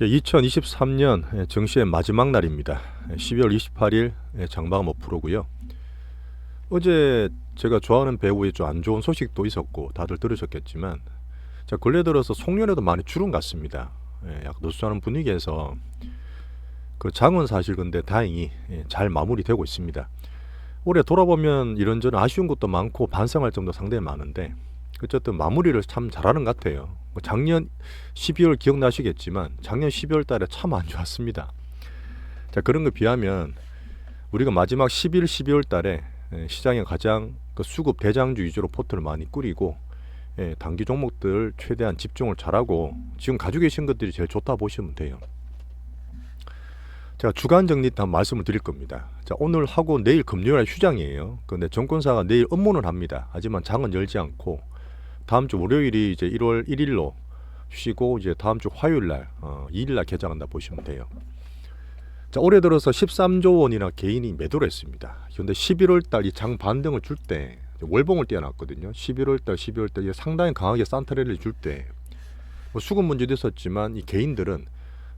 2023년 정시의 마지막 날입니다. 12월 28일 장마감 5%고요. 어제 제가 좋아하는 배우의 좀 안 좋은 소식도 있었고 다들 들으셨겠지만, 자, 근래 들어서 송년회도 많이 줄은 것 같습니다. 약간 노숙하는 분위기에서 그 장은 사실 근데 다행히 잘 마무리되고 있습니다. 올해 돌아보면 이런저런 아쉬운 것도 많고 반성할 점도 상당히 많은데, 어쨌든 마무리를 참 잘하는 것 같아요. 작년 12월 기억나시겠지만 작년 12월 달에 참 안 좋았습니다. 자, 그런 거 비하면 우리가 마지막 11, 12월 달에 시장에 가장 그 수급 대장주 위주로 포트를 많이 꾸리고, 단기 종목들 최대한 집중을 잘하고 지금 가지고 계신 것들이 제일 좋다 보시면 돼요. 제가 주간 정리 다 말씀을 드릴 겁니다. 자, 오늘 하고 내일 금요일 휴장이에요. 근데 정권사가 내일 업무는 합니다. 하지만 장은 열지 않고 다음 주 월요일이 이제 1월 1일로 쉬고, 이제 다음 주 화요일 날 2일 날 개장한다 보시면 돼요. 자, 올해 들어서 13조 원이나 개인이 매도를 했습니다. 그런데 11월 달 이 장 반등을 줄 때 월봉을 띄워놨거든요. 11월 달, 12월 달 상당히 강하게 산타랠리 줄 때 뭐 수급 문제도 있었지만 이 개인들은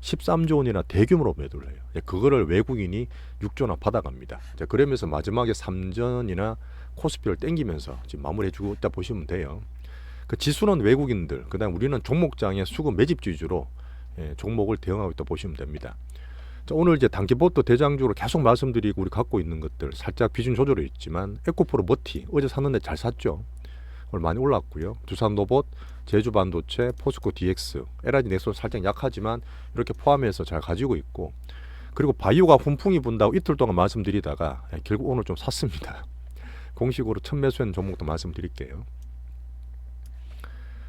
13조 원이나 대규모로 매도를 해요. 그거를 외국인이 6조나 받아갑니다. 자, 그러면서 마지막에 3전이나 코스피를 땡기면서 지금 마무리해주고 있다 보시면 돼요. 그 지수는 외국인들, 그다음 우리는 종목장의 수급 매집 위주로 종목을 대응하고 있다 보시면 됩니다. 자, 오늘 이제 단기보트 대장주로 계속 말씀드리고 우리 갖고 있는 것들 살짝 비중 조절이 있지만, 에코프로 머티 어제 샀는데 잘 샀죠. 오늘 많이 올랐고요. 두산로봇, 제주반도체, 포스코 DX, LG 넥슨 살짝 약하지만 이렇게 포함해서 잘 가지고 있고, 그리고 바이오가 훈풍이 분다고 이틀 동안 말씀드리다가 결국 오늘 좀 샀습니다. 공식으로 첫 매수한 종목도 말씀드릴게요.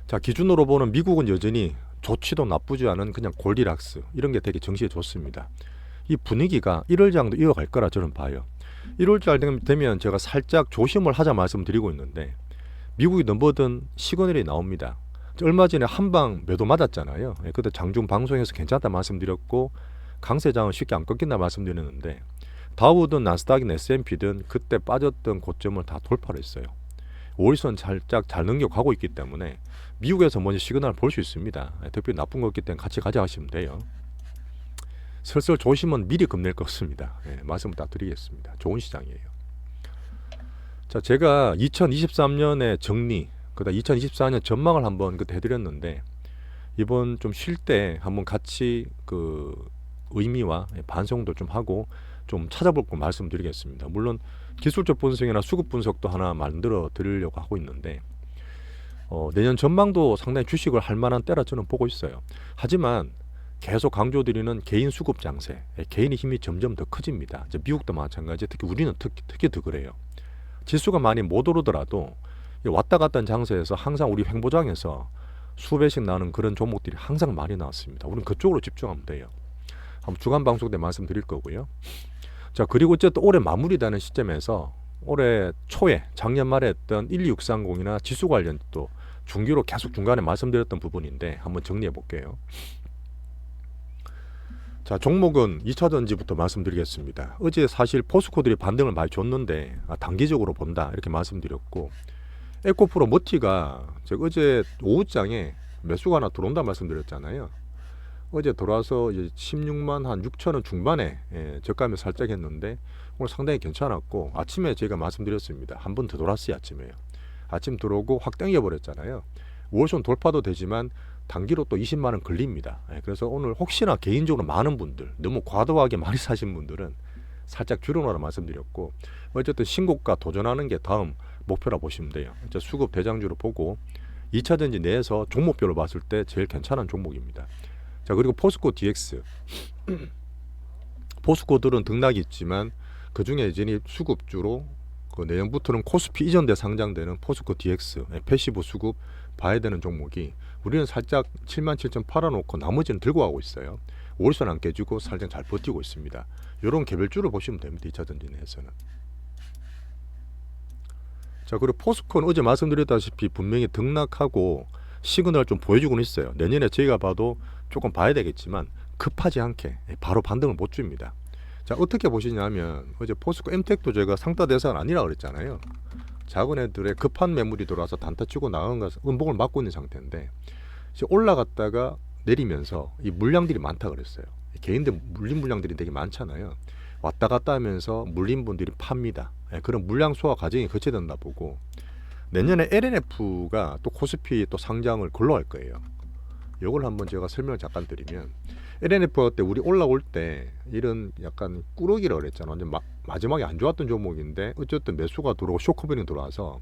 자, 기준으로 보는 미국은 여전히 좋지도 나쁘지 않은 그냥 골디락스, 이런 게 되게 정시에 좋습니다. 이 분위기가 1월 장도 이어갈 거라 저는 봐요. 1월 달 되면 제가 살짝 조심을 하자 말씀드리고 있는데, 미국이 넘버든 시그널이 나옵니다. 얼마 전에 한방 매도 맞았잖아요. 그때 장중 방송에서 괜찮다 말씀드렸고, 강세장은 쉽게 안 꺾인다 말씀드렸는데, 다우든 나스닥이나 S&P든 그때 빠졌던 고점을 다 돌파를 했어요. 5일선 살짝 잘 넘겨가고 있기 때문에 미국에서 먼저 시그널을 볼 수 있습니다. 특별히 나쁜 거기 때문에 같이 가져가시면 돼요. 슬슬 조심은 미리 겁낼 것 같습니다. 말씀을 딱 드리겠습니다. 좋은 시장이에요. 자, 제가 2023년의 정리, 그다음 2024년 전망을 한번 그때 해드렸는데, 이번 좀 쉴 때 한번 같이 그 의미와 반성도 좀 하고 좀 찾아볼 거 말씀드리겠습니다. 물론 기술적 분석이나 수급 분석도 하나 만들어 드리려고 하고 있는데, 내년 전망도 상당히 주식을 할 만한 때라 저는 보고 있어요. 하지만 계속 강조드리는 개인 수급 장세, 개인의 힘이 점점 더 커집니다. 이제 미국도 마찬가지, 특히 우리는 특히 더 그래요. 지수가 많이 못 오르더라도 왔다 갔다 한 장세에서 항상 우리 횡보장에서 수배씩 나는 그런 종목들이 항상 많이 나왔습니다. 우리는 그쪽으로 집중하면 돼요. 한번 주간 방송 때 말씀드릴 거고요. 자, 그리고 어쨌든 올해 마무리되는 시점에서 올해 초에 작년 말에 했던 12630이나 지수 관련 또 중기로 계속 중간에 말씀드렸던 부분인데 한번 정리해 볼게요. 자, 종목은 2차전지부터 말씀드리겠습니다. 어제 사실 포스코들이 반등을 많이 줬는데 단기적으로 본다 이렇게 말씀드렸고, 에코프로 머티가 제가 어제 오후장에 매수가 하나 들어온다 말씀드렸잖아요. 어제 들어와서 이제 16만 한 6천 원 중반에 저가면 살짝 했는데 오늘 상당히 괜찮았고, 아침에 제가 말씀드렸습니다. 한 번 더 돌았어요. 아침 들어오고 확 당겨버렸잖아요. 5월선 돌파도 되지만 단기로 또 20만 원 걸립니다. 그래서 오늘 혹시나 개인적으로 많은 분들, 너무 과도하게 많이 사신 분들은 살짝 줄여놓으라 말씀드렸고, 어쨌든 신고가 도전하는 게 다음 목표라 보시면 돼요. 수급 대장주로 보고 2차전지 내에서 종목별로 봤을 때 제일 괜찮은 종목입니다. 자, 그리고 포스코 DX, 포스코들은 등락이 있지만 그 중에 여전히 수급주로 그 내년부터는 코스피 이전돼 상장되는 포스코 DX 패시브 수급 봐야 되는 종목이, 우리는 살짝 77,000 팔아놓고 나머지는 들고 가고 있어요. 5일선 안 깨지고 살짝 잘 버티고 있습니다. 이런 개별주를 보시면 됩니다. 2차전지 내에서는. 자, 그리고 포스코는 어제 말씀드렸다시피 분명히 등락하고 시그널을 좀 보여주고는 있어요. 내년에 저희가 봐도 조금 봐야 되겠지만 급하지 않게 바로 반등을 못 줍니다. 자, 어떻게 보시냐면 어제 포스코 엠텍도 제가 상따 대상 아니라 그랬잖아요. 작은 애들의 급한 매물이 들어와서 단타 치고 나간 것은 음봉을 막고 있는 상태인데, 이제 올라갔다가 내리면서 이 물량들이 많다 그랬어요. 개인들 물린 물량들이 되게 많잖아요. 왔다 갔다 하면서 물린 분들이 팝니다. 예, 그런 물량 소화 과정이 거쳐된다 보고 내년에 LNF가 또 코스피 또 상장을 걸로 할 거예요. 이걸 한번 제가 설명을 잠깐 드리면 LNF 때 우리 올라올 때 이런 약간 꾸러기라 그랬잖아. 완전 마지막에 안 좋았던 종목인데 어쨌든 매수가 들어오고 쇼크변이 들어와서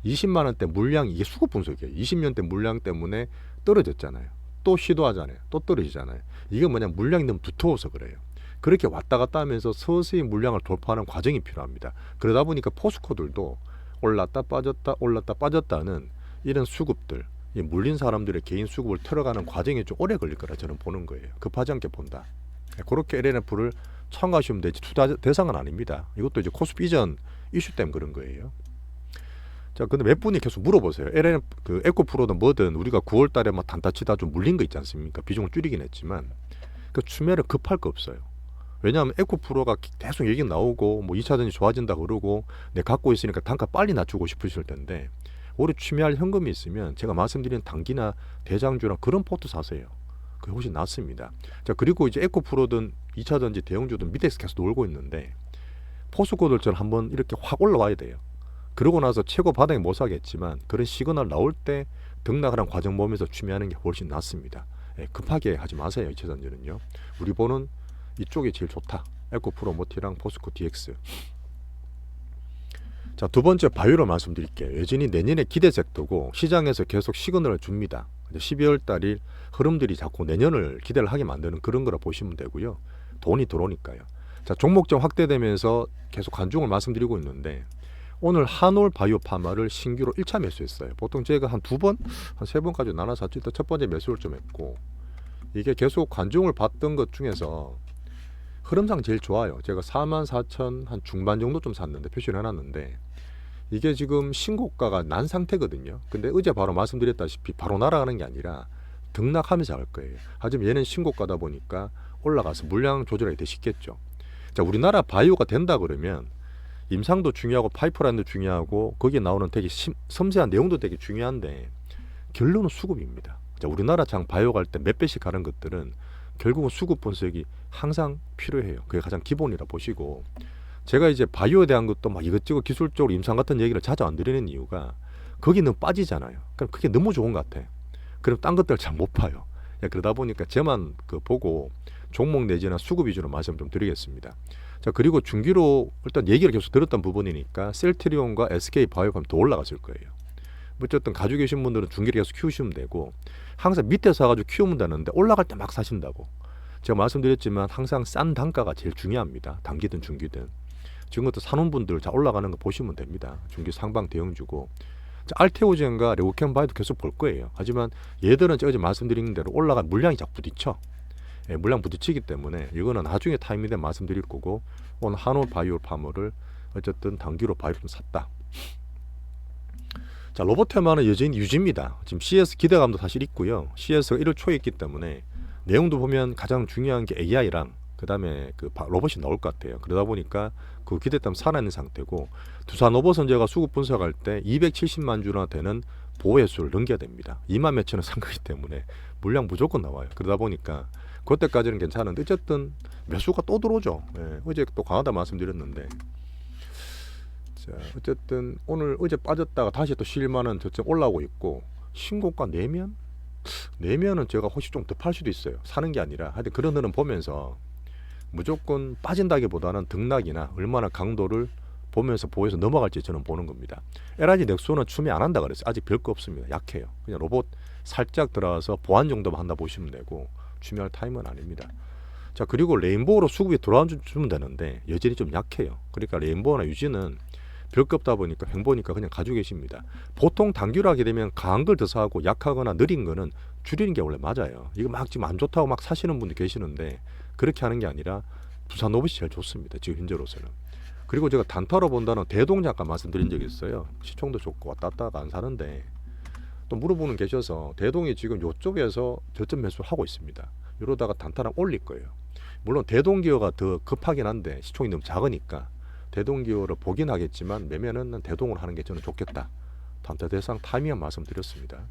20만 원대 물량 이게 수급 분석이에요. 20년대 물량 때문에 떨어졌잖아요. 또 시도하잖아요. 또 떨어지잖아요. 이게 뭐냐 물량이 너무 두터워서 그래요. 그렇게 왔다 갔다 하면서 서서히 물량을 돌파하는 과정이 필요합니다. 그러다 보니까 포스코들도 올랐다 빠졌다 올랐다 빠졌다는 이런 수급들 이 물린 사람들의 개인 수급을 털어가는 과정이 좀 오래 걸릴 거라 저는 보는 거예요. 급하지 않게 본다. 그렇게 LNF를 참가하시면 되지 투자 대상은 아닙니다. 이것도 이제 코스피 이전 이슈 때문에 그런 거예요. 자, 근데 몇 분이 계속 물어보세요. LN 그 에코프로든 뭐든 우리가 9월 달에 막 단타치다 좀 물린 거 있지 않습니까? 비중을 줄이긴 했지만 그 추매를 급할 거 없어요. 왜냐하면 에코프로가 계속 얘기 나오고 뭐 2차전지 좋아진다 그러고 내 갖고 있으니까 단가 빨리 낮추고 싶으실 텐데 올해 추매할 현금이 있으면 제가 말씀드린 단기나 대장주나 그런 포트 사세요. 그게 훨씬 낫습니다. 자, 그리고 이제 에코프로든 2차전지 대형주든 밑에서 계속 놀고 있는데 포스코들처럼 한번 이렇게 확 올라와야 돼요. 그러고 나서 최고 바닥에 못 사겠지만 그런 시그널 나올 때 등락하는 과정 보면서 추매하는 게 훨씬 낫습니다. 예, 급하게 하지 마세요. 2차전지는요. 우리 보는 이쪽이 제일 좋다. 에코프로 모티랑 포스코 DX. 자, 두 번째 바이오로 말씀드릴게요. 여전히 내년에 기대 섹터고 시장에서 계속 시그널을 줍니다. 12월 달일 흐름들이 자꾸 내년을 기대를 하게 만드는 그런 거라 보시면 되고요. 돈이 들어오니까요. 자, 종목점 확대되면서 계속 관중을 말씀드리고 있는데 오늘 한올 바이오 파마를 신규로 1차 매수했어요. 보통 제가 한 두 번, 한 세 번까지 나눠서 첫 번째 매수를 좀 했고 이게 계속 관중을 봤던 것 중에서 흐름상 제일 좋아요. 제가 44,000 한 중반 정도 좀 샀는데 표시를 해놨는데 이게 지금 신고가가 난 상태거든요. 근데 어제 바로 말씀드렸다시피 바로 날아가는 게 아니라 등락하면서 갈 거예요. 하지만 얘는 신고가다 보니까 올라가서 물량 조절하기 되게 쉽겠죠. 자, 우리나라 바이오가 된다 그러면 임상도 중요하고 파이프라인도 중요하고 거기에 나오는 되게 섬세한 내용도 되게 중요한데 결론은 수급입니다. 자, 우리나라 장 바이오 갈 때 몇 배씩 가는 것들은 결국은 수급 분석이 항상 필요해요. 그게 가장 기본이라 보시고 제가 이제 바이오에 대한 것도 막 이것저것 기술적으로 임상 같은 얘기를 자주 안 드리는 이유가 거기 너무 빠지잖아요. 그럼 그게 너무 좋은 것 같아. 그럼 딴 것들 잘 못 봐요. 그러다 보니까 저만 그 보고 종목 내지나 수급 위주로 말씀 좀 드리겠습니다. 자, 그리고 중기로 일단 얘기를 계속 들었던 부분이니까 셀트리온과 SK 바이오가 더 올라갔을 거예요. 어쨌든 가지고 계신 분들은 중기를 계속 키우시면 되고 항상 밑에 사가지고 키우면 되는데 올라갈 때 막 사신다고 제가 말씀드렸지만 항상 싼 단가가 제일 중요합니다. 단기든 중기든 지금부터 사는 분들 자 올라가는 거 보시면 됩니다. 중기 상방 대형주고 알테오젠과 레오캠바이도 계속 볼 거예요. 하지만 얘들은 어제 말씀드린 대로 올라간 물량이 자꾸 부딪혀. 물량 부딪히기 때문에 이거는 나중에 타이밍에 말씀드릴 거고 오늘 한올 바이오 파머를 어쨌든 단기로 바이오를 좀 샀다. 자, 로봇테마는 여전히 유지입니다. 지금 CS 기대감도 사실 있고요. CS가 1월 초에 있기 때문에 내용도 보면 가장 중요한 게 AI랑 그 다음에 그 로봇이 나올 것 같아요. 그러다 보니까 그 기대 때문에 살아있는 상태고 두산 오버선제가 수급 분석할 때 270만 주나 되는 보호횟수를 넘겨야 됩니다. 2만 몇천원 산 거기 때문에 물량 무조건 나와요. 그러다 보니까 그때까지는 괜찮은데 어쨌든 매수가 또 들어오죠. 어제 또 강하다 말씀드렸는데 자, 어쨌든 오늘 어제 빠졌다가 다시 또 실만은 저점 올라오고 있고 신고가 내면은 제가 혹시 좀 더 팔 수도 있어요. 사는 게 아니라 하여튼 그런 흐름 보면서 무조건 빠진다기보다는 등락이나 얼마나 강도를 보면서 보여서 넘어갈지 저는 보는 겁니다. LG 넥소는 추매 안 한다 그랬어요. 아직 별거 없습니다. 약해요. 그냥 로봇 살짝 들어가서 보안 정도만 한다 보시면 되고 추매할 타임은 아닙니다. 자, 그리고 레인보우로 수급이 돌아주면 되는데 여전히 좀 약해요. 그러니까 레인보우나 유지는 별거 없다 보니까 횡보니까 그냥 가지고 계십니다. 보통 단기로 하게 되면 강한 걸 더 사고 약하거나 느린 거는 줄이는 게 원래 맞아요. 이거 막 지금 안 좋다고 막 사시는 분들 계시는데 그렇게 하는 게 아니라 부산 로봇이 제일 좋습니다. 지금 현재로서는. 그리고 제가 단타로 본다는 대동제 아까 말씀드린 적이 있어요. 시총도 좋고 왔다 갔다가 안 사는데 또 물어보는 계셔서 대동이 지금 이쪽에서 저점 매수하고 있습니다. 이러다가 단타랑 올릴 거예요. 물론 대동기어가 더 급하긴 한데 시총이 너무 작으니까 대동기어를 보긴 하겠지만 매매는 대동으로 하는 게 저는 좋겠다. 단타 대상 타이밍 말씀드렸습니다.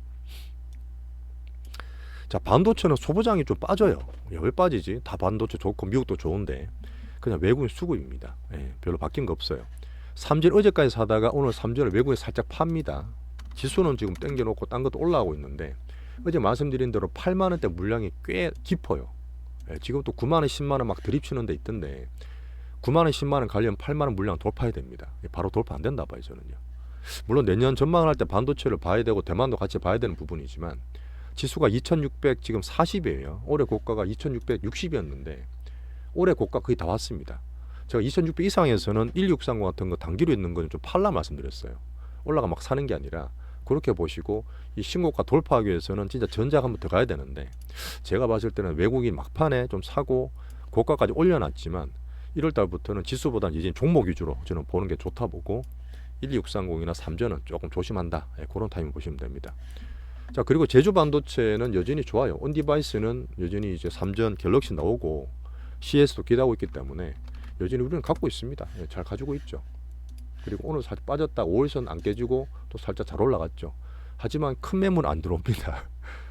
자, 자, 반도체는 소부장이 좀 빠져요. 왜 빠지지? 다 반도체 좋고 미국도 좋은데 그냥 외국인 수급입니다. 예, 별로 바뀐 거 없어요. 삼질 어제까지 사다가 오늘 삼질을 외국에 살짝 팝니다. 지수는 지금 땡겨놓고 딴 것도 올라가고 있는데 어제 말씀드린 대로 8만 원대 물량이 꽤 깊어요. 예, 지금 또 9만 원, 10만 원 막 드립치는 데 있던데 9만 원, 10만 원 가려면 8만 원 물량 돌파해야 됩니다. 바로 돌파 안 된다 봐요, 저는요. 물론 내년 전망을 할 때 반도체를 봐야 되고 대만도 같이 봐야 되는 부분이지만 지수가 2600 지금 40이에요. 올해 고가가 2660이었는데 올해 고가 거의 다 왔습니다. 제가 2600 이상에서는 1630 같은 거 단기로 있는 거는 좀 팔라 말씀드렸어요. 올라가 막 사는 게 아니라 그렇게 보시고 이 신고가 돌파하기 위해서는 진짜 전작 한번 더 가야 되는데 제가 봤을 때는 외국인 막판에 좀 사고 고가까지 올려놨지만 1월 달부터는 지수보다는 이제 종목 위주로 저는 보는 게 좋다 보고 12630이나 삼전은 조금 조심한다. 예, 그런 타이밍 보시면 됩니다. 자, 그리고 제주 반도체는 여전히 좋아요. 온디바이스는 여전히 이제 삼전 갤럭시 나오고 CS도 기대하고 있기 때문에 여전히 우리는 갖고 있습니다. 예, 잘 가지고 있죠. 그리고 오늘 살짝 빠졌다 5일선 안 깨지고 또 살짝 잘 올라갔죠. 하지만 큰 매물 안 들어옵니다.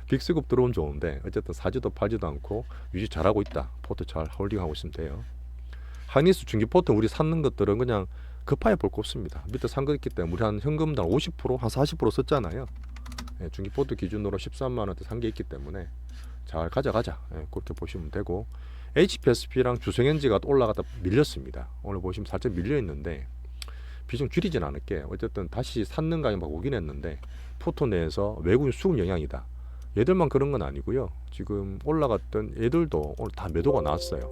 빅스급 들어오면 좋은데 어쨌든 사지도 팔지도 않고 유지 잘하고 있다. 포트 잘 홀딩하고 있으면 돼요. 하이닉스 중기 포트 우리 샀는 것들은 그냥 급하게 볼 거 없습니다. 밑에 산 거 있기 때문에 우리 한 현금당 50%, 한 40% 썼잖아요. 예, 중기 포트 기준으로 13만 원대 산 게 있기 때문에 잘 가져가자. 예, 그렇게 보시면 되고 HPSP랑 주성엔지가 올라갔다 밀렸습니다. 오늘 보시면 살짝 밀려 있는데 비중 줄이진 않을게. 어쨌든 다시 샀는 가격 막 오긴 했는데 포토 내에서 외국인 수급 영향이다. 얘들만 그런 건 아니고요. 지금 올라갔던 얘들도 오늘 다 매도가 나왔어요.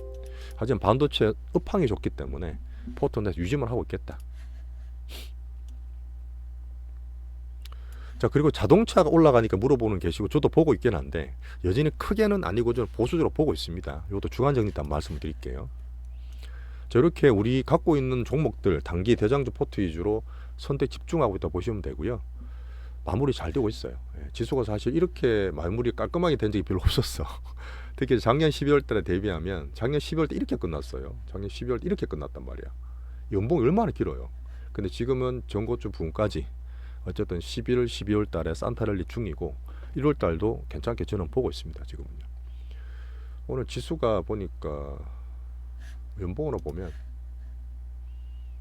하지만 반도체 업황이 좋기 때문에 포토 내에서 유지만 하고 있겠다. 자, 그리고 자동차가 올라가니까 물어보는 계시고 저도 보고 있긴 한데 여전히 크게는 아니고 좀 보수적으로 보고 있습니다. 이것도 주간 정리 때 말씀을 드릴게요. 자, 이렇게 우리 갖고 있는 종목들 단기 대장주 포트 위주로 선택 집중하고 있다 보시면 되고요. 마무리 잘 되고 있어요. 예, 지수가 사실 이렇게 마무리 깔끔하게 된 적이 별로 없었어. 특히 작년 12월 달에 대비하면 작년 12월 때 이렇게 끝났어요. 작년 12월 때 이렇게 끝났단 말이야. 연봉이 얼마나 길어요. 근데 지금은 전고점 부분까지 어쨌든 11월, 12월 달에 산타랠리 중이고 1월 달도 괜찮게 저는 보고 있습니다. 지금은요. 오늘 지수가 보니까 연봉으로 보면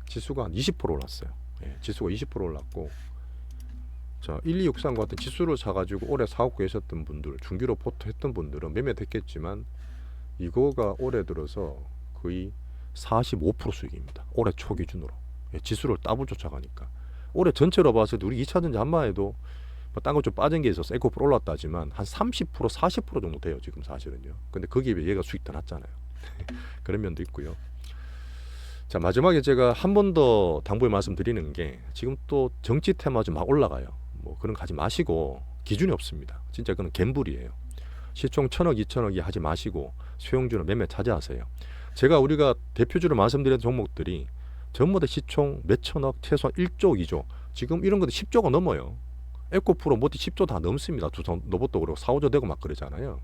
지수가 한 20% 올랐어요. 예, 지수가 20% 올랐고 자, 1263 같은 지수를 사가지고 올해 사고 계셨던 분들, 중기로 포트 했던 분들은 매매됐겠지만 이거가 올해 들어서 거의 45% 수익입니다. 올해 초 기준으로. 예, 지수를 더블 쫓아가니까. 올해 전체로 봤을 때 우리 2차전지 한만 해도 뭐 딴 거 좀 빠진 게 있어서 에코프로 올랐다지만 한 30%, 40% 정도 돼요. 지금 사실은요. 근데 거기에 비해 얘가 수익 더 낮잖아요. 그런 면도 있고요. 자, 마지막에 제가 한 번 더 당부의 말씀드리는 게 지금 또 정치 테마 좀 막 올라가요. 뭐 그런 거 하지 마시고 기준이 없습니다. 진짜 그건 갬블이에요. 시총 1000억, 2000억이 하지 마시고 수용주는 매매 자제하세요. 제가 우리가 대표주로 말씀드린 종목들이 전부 다 시총 몇천억, 최소한 1조, 2조. 지금 이런 것도 10조가 넘어요. 에코프로 모두 10조 다 넘습니다. 두산 로봇도 그렇고 4, 5조 되고 막 그러잖아요.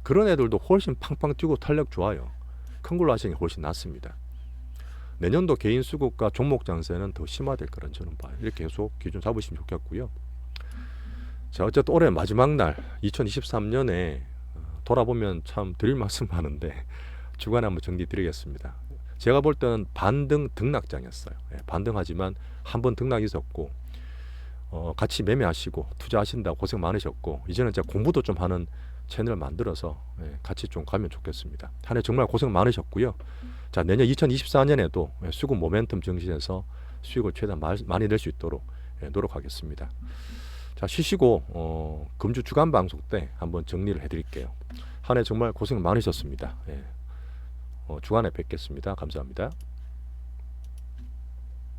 그런 애들도 훨씬 팡팡 뛰고 탄력 좋아요. 큰 걸로 하시는 게 훨씬 낫습니다. 내년도 개인 수급과 종목 장세는 더 심화될 거란 저는 봐요. 이렇게 계속 기준 잡으시면 좋겠고요. 자, 어쨌든 올해 마지막 날 2023년에 돌아보면 참 드릴 말씀 많은데 주간에 한번 정리 드리겠습니다. 제가 볼 때는 반등 등락장이었어요. 예, 반등하지만 한번 등락이 있었고 같이 매매하시고 투자하신다고 고생 많으셨고 이제는 제가 공부도 좀 하는 채널 만들어서 예, 같이 좀 가면 좋겠습니다. 한 해 정말 고생 많으셨고요. 자, 내년 2024년에도 수급 모멘텀 정신에서 수익을 최대한 많이 낼 수 있도록 예, 노력하겠습니다. 자, 쉬시고 금주 주간 방송 때 한번 정리를 해드릴게요. 한 해 정말 고생 많으셨습니다. 예, 주간에 뵙겠습니다. 감사합니다.